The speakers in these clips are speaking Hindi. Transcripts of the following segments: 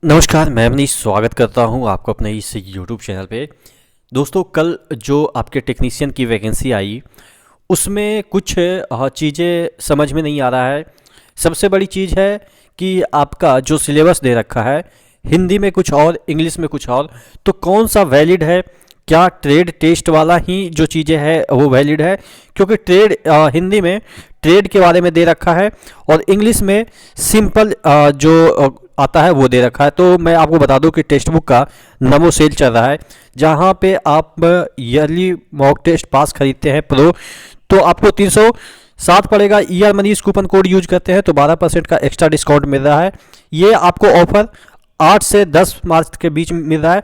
नमस्कार, मैं मनीष स्वागत करता हूं आपको अपने इस यूट्यूब चैनल पे। दोस्तों, कल जो आपके टेक्नीशियन की वैकेंसी आई उसमें कुछ चीज़ें समझ में नहीं आ रहा है। सबसे बड़ी चीज़ है कि आपका जो सिलेबस दे रखा है हिंदी में कुछ और, इंग्लिश में कुछ और, तो कौन सा वैलिड है? क्या ट्रेड टेस्ट वाला ही जो चीज़ें है वो वैलिड है? क्योंकि ट्रेड हिंदी में ट्रेड के बारे में दे रखा है और इंग्लिश में सिंपल जो आता है वो दे रखा है। तो मैं आपको बता दूं कि टेक्स्ट बुक का नमो सेल चल रहा है, जहां पे आप ईयरली मॉक टेस्ट पास खरीदते हैं प्रो तो आपको 360 पड़ेगा। Year Manish coupon code use करते हैं तो 12% का एक्स्ट्रा डिस्काउंट मिल रहा है। ये आपको ऑफर 8 से 10 मार्च के बीच मिल रहा है।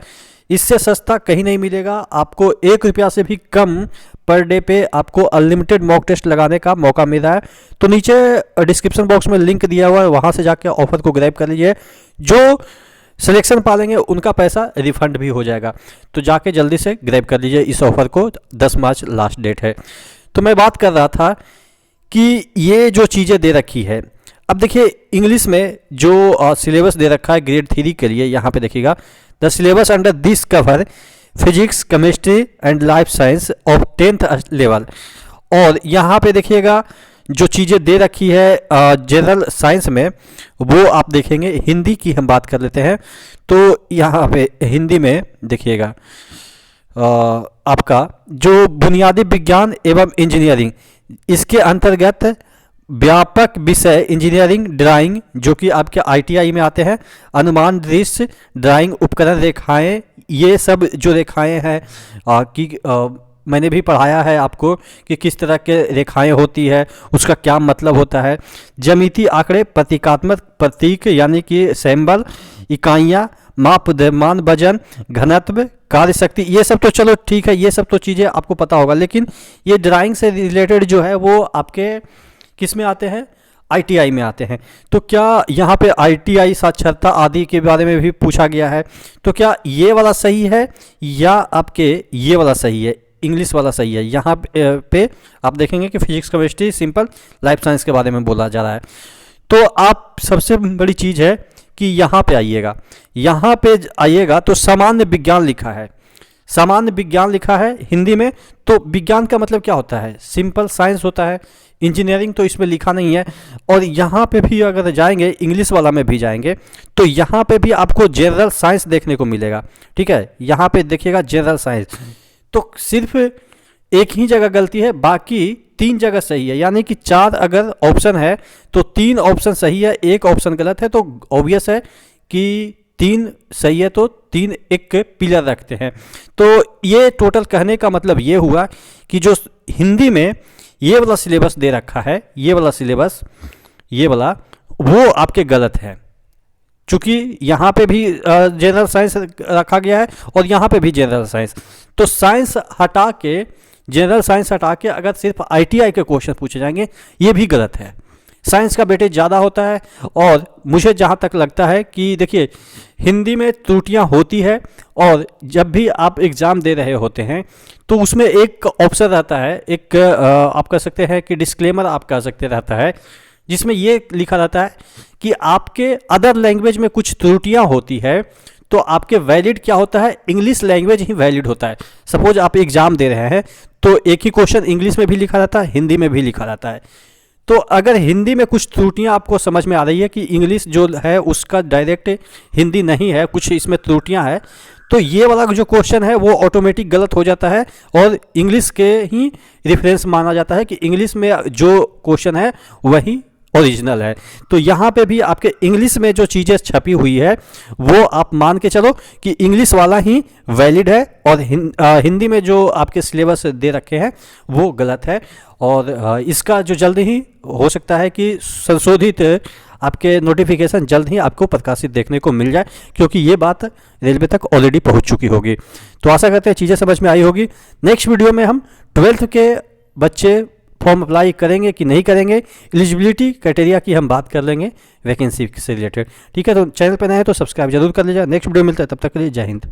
इससे सस्ता कहीं नहीं मिलेगा। आपको 1 रुपया से भी कम पर डे पे आपको अनलिमिटेड मॉक टेस्ट लगाने का मौका मिल रहा है। तो नीचे डिस्क्रिप्शन बॉक्स में लिंक दिया हुआ है, वहाँ से जाके ऑफर को ग्रैब कर लीजिए। जो सिलेक्शन पालेंगे उनका पैसा रिफंड भी हो जाएगा। तो जाके जल्दी से ग्रैब कर लीजिए इस ऑफर को। 10 मार्च लास्ट डेट है। तो मैं बात कर रहा था कि ये जो चीज़ें दे रखी है, अब देखिए इंग्लिश में जो सिलेबस दे रखा है ग्रेड 3 के लिए, यहाँ पे देखिएगा, the syllabus under this cover physics, chemistry and life science of 10th level. और यहाँ पे देखिएगा जो चीज़ें दे रखी है जनरल साइंस में, वो आप देखेंगे। हिंदी की हम बात कर लेते हैं तो यहाँ पे हिंदी में देखिएगा आपका जो बुनियादी विज्ञान एवं इंजीनियरिंग, इसके अंतर्गत व्यापक विषय इंजीनियरिंग ड्राइंग, जो कि आपके आईटीआई में आते हैं, अनुमान दृश्य ड्राइंग, उपकरण रेखाएं, ये सब जो रेखाएं हैं मैंने भी पढ़ाया है आपको कि किस तरह के रेखाएं होती है, उसका क्या मतलब होता है। ज्यामिति आंकड़े, प्रतीकात्मक प्रतीक यानी कि सिंबल, इकाइयाँ, माप, द्रव्यमान, वजन, घनत्व, कार्य शक्ति, ये सब तो चलो ठीक है, ये सब तो चीज़ें आपको पता होगा। लेकिन ये ड्राइंग से रिलेटेड जो है वो आपके किस में आते हैं? आईटीआई में आते हैं। तो क्या यहाँ पे आईटीआई साक्षरता आदि के बारे में भी पूछा गया है। तो क्या ये वाला सही है या आपके ये वाला सही है, इंग्लिश वाला सही है? यहाँ पे आप देखेंगे कि physics, chemistry, simple life science के बारे में बोला जा रहा है। तो आप सबसे बड़ी चीज़ है कि यहाँ पे आइएगा, यहाँ पे आइएगा तो सामान्य विज्ञान लिखा है, सामान्य विज्ञान लिखा है हिंदी में। तो विज्ञान का मतलब क्या होता है? सिंपल साइंस होता है। इंजीनियरिंग तो इसमें लिखा नहीं है। और यहाँ पे भी अगर जाएंगे, इंग्लिश वाला में भी जाएंगे तो यहाँ पे भी आपको जनरल साइंस देखने को मिलेगा। ठीक है, यहाँ पे देखिएगा जनरल साइंस। तो सिर्फ एक ही जगह गलती है, बाकी 3 जगह सही है। यानी कि 4 अगर ऑप्शन है तो 3 ऑप्शन सही है, 1 ऑप्शन गलत है। तो ऑब्वियस है कि 3 सही है तो 3 एक पिलर रखते हैं। तो ये टोटल कहने का मतलब ये हुआ कि जो हिंदी में ये वाला सिलेबस दे रखा है, ये वाला सिलेबस, ये वाला, वो आपके गलत है। चूँकि यहाँ पे भी जनरल साइंस रखा गया है और यहाँ पे भी जनरल साइंस। तो साइंस हटा के, जनरल साइंस हटा के अगर सिर्फ आईटीआई के क्वेश्चन पूछे जाएंगे, ये भी गलत है। साइंस का वेटेज ज़्यादा होता है। और मुझे जहाँ तक लगता है कि देखिए हिंदी में त्रुटियाँ होती है, और जब भी आप एग्ज़ाम दे रहे होते हैं तो उसमें एक ऑप्शन रहता है, एक आप कह सकते हैं कि डिस्क्लेमर आप कह सकते रहता है, जिसमें ये लिखा रहता है कि आपके अदर लैंग्वेज में कुछ त्रुटियाँ होती है तो आपके वैलिड क्या होता है? इंग्लिश लैंग्वेज ही वैलिड होता है। सपोज आप एग्ज़ाम दे रहे हैं तो एक ही क्वेश्चन इंग्लिश में भी लिखा रहता है, हिंदी में भी लिखा रहता है। तो अगर हिंदी में कुछ त्रुटियां आपको समझ में आ रही है कि इंग्लिश जो है उसका डायरेक्ट हिंदी नहीं है, कुछ इसमें त्रुटियां हैं, तो ये वाला जो क्वेश्चन है वो ऑटोमेटिक गलत हो जाता है और इंग्लिश के ही रेफरेंस माना जाता है कि इंग्लिश में जो क्वेश्चन है वही ओरिजिनल है। तो यहाँ पे भी आपके इंग्लिश में जो चीज़ें छपी हुई है वो आप मान के चलो कि इंग्लिश वाला ही वैलिड है, और हिंदी में जो आपके सिलेबस दे रखे हैं वो गलत है। और इसका जो जल्द ही हो सकता है कि संशोधित आपके नोटिफिकेशन जल्द ही आपको प्रकाशित देखने को मिल जाए, क्योंकि ये बात रेलवे तक ऑलरेडी पहुंच चुकी होगी। तो आशा करते हैं चीज़ें समझ में आई होगी। नेक्स्ट वीडियो में हम 12th के बच्चे फॉर्म अप्लाई करेंगे कि नहीं करेंगे, एलिजिबिलिटी क्राइटेरिया की हम बात कर लेंगे वैकेंसी से रिलेटेड। ठीक है, तो चैनल पर नए हैं तो सब्सक्राइब जरूर कर लीजिए। नेक्स्ट वीडियो मिलता है, तब तक के लिए जय हिंद।